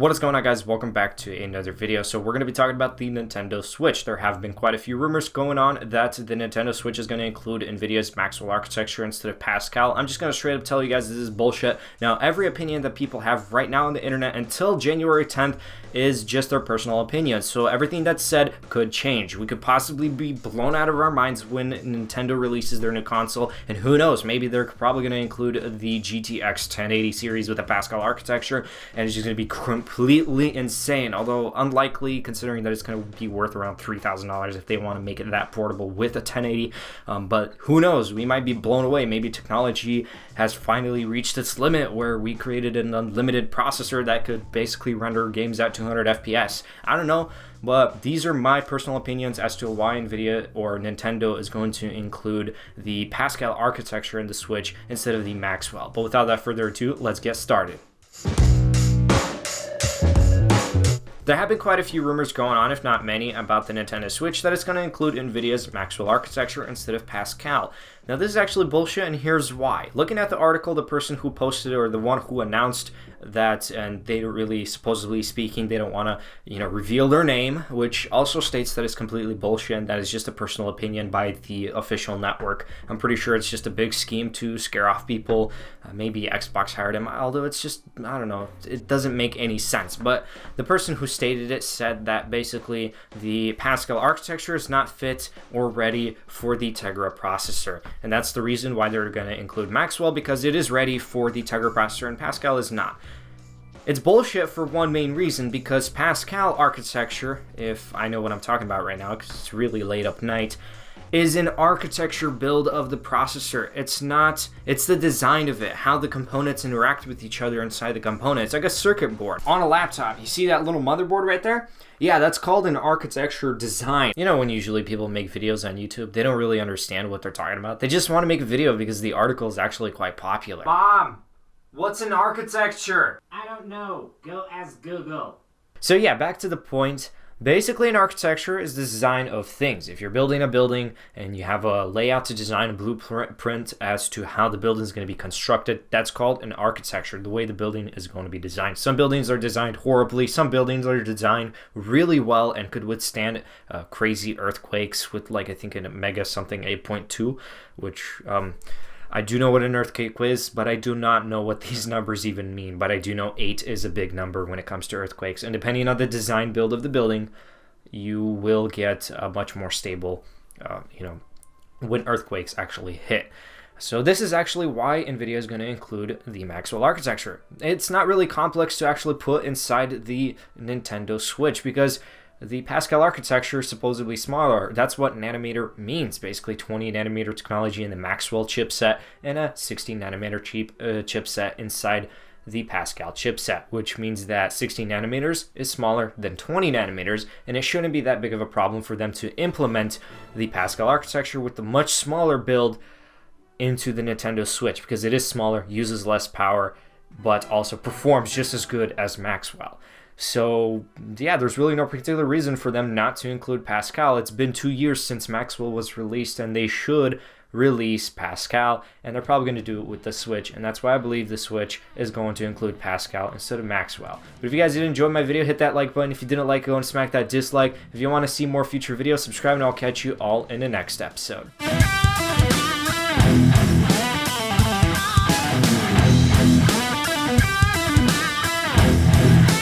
What is going on, guys? Welcome back to another video. So we're going to be talking about the Nintendo Switch. There have been quite a few rumors going on that the Nintendo Switch is going to include NVIDIA's Maxwell architecture instead of Pascal. I'm just going to straight up tell you guys this is bullshit. Now, every opinion that people have right now on the internet until January 10th is just their personal opinion. So everything that's said could change. We could possibly be blown out of our minds when Nintendo releases their new console. And who knows, maybe they're probably going to include the GTX 1080 series with a Pascal architecture. And it's just going to be completely insane, although unlikely considering that it's going to be worth around $3,000 if they want to make it that portable with a 1080. But who knows, we might be blown away. Maybe technology has finally reached its limit where we created an unlimited processor that could basically render games at 200 FPS. I don't know, but these are my personal opinions as to why NVIDIA or Nintendo is going to include the Pascal architecture in the Switch instead of the Maxwell. But without that further ado, let's get started. There have been quite a few rumors going on, if not many, about the Nintendo Switch that it's going to include NVIDIA's Maxwell architecture instead of Pascal. Now, this is actually bullshit, and here's why. Looking at the article, the person who posted it, or the one who announced that, and they don't really, supposedly speaking, they don't want to, reveal their name, which also states that it's completely bullshit, and that is just a personal opinion by the official network. I'm pretty sure it's just a big scheme to scare off people. Maybe Xbox hired him, although it's just, I don't know, it doesn't make any sense. But the person who stated it said that basically the Pascal architecture is not fit or ready for the Tegra processor. And that's the reason why they're going to include Maxwell, because it is ready for the Tegra processor and Pascal is not. It's bullshit for one main reason, because Pascal architecture, if I know what I'm talking about right now because it's really late up night, is an architecture build of the processor. It's the design of it, how the components interact with each other inside the component. It's like a circuit board on a laptop. You see that little motherboard right there? Yeah, that's called an architecture design. You know, when usually people make videos on YouTube, they don't really understand what they're talking about. They just want to make a video because the article is actually quite popular. Mom, what's an architecture? I don't know. Go ask Google. So yeah, back to the point. Basically, an architecture is the design of things. If you're building a building and you have a layout to design, a blueprint as to how the building is going to be constructed, that's called an architecture, the way the building is going to be designed. Some buildings are designed horribly. Some buildings are designed really well and could withstand crazy earthquakes with, like, I think a mega something 8.2, which... I do know what an earthquake is, but I do not know what these numbers even mean. But I do know 8 is a big number when it comes to earthquakes. And depending on the design build of the building, you will get a much more stable, when earthquakes actually hit. So this is actually why NVIDIA is going to include the Maxwell architecture. It's not really complex to actually put inside the Nintendo Switch, because the Pascal architecture is supposedly smaller. That's what nanometer means, basically 20 nanometer technology in the Maxwell chipset and a 16 nanometer chipset inside the Pascal chipset, which means that 16 nanometers is smaller than 20 nanometers, and it shouldn't be that big of a problem for them to implement the Pascal architecture with the much smaller build into the Nintendo Switch, because it is smaller, uses less power, but also performs just as good as Maxwell. So, yeah, there's really no particular reason for them not to include Pascal. It's been 2 years since Maxwell was released, and they should release Pascal, and they're probably going to do it with the Switch, and that's why I believe the Switch is going to include Pascal instead of Maxwell. But if you guys did enjoy my video, hit that like button. If you didn't like, go and smack that dislike. If you want to see more future videos, subscribe, and I'll catch you all in the next episode.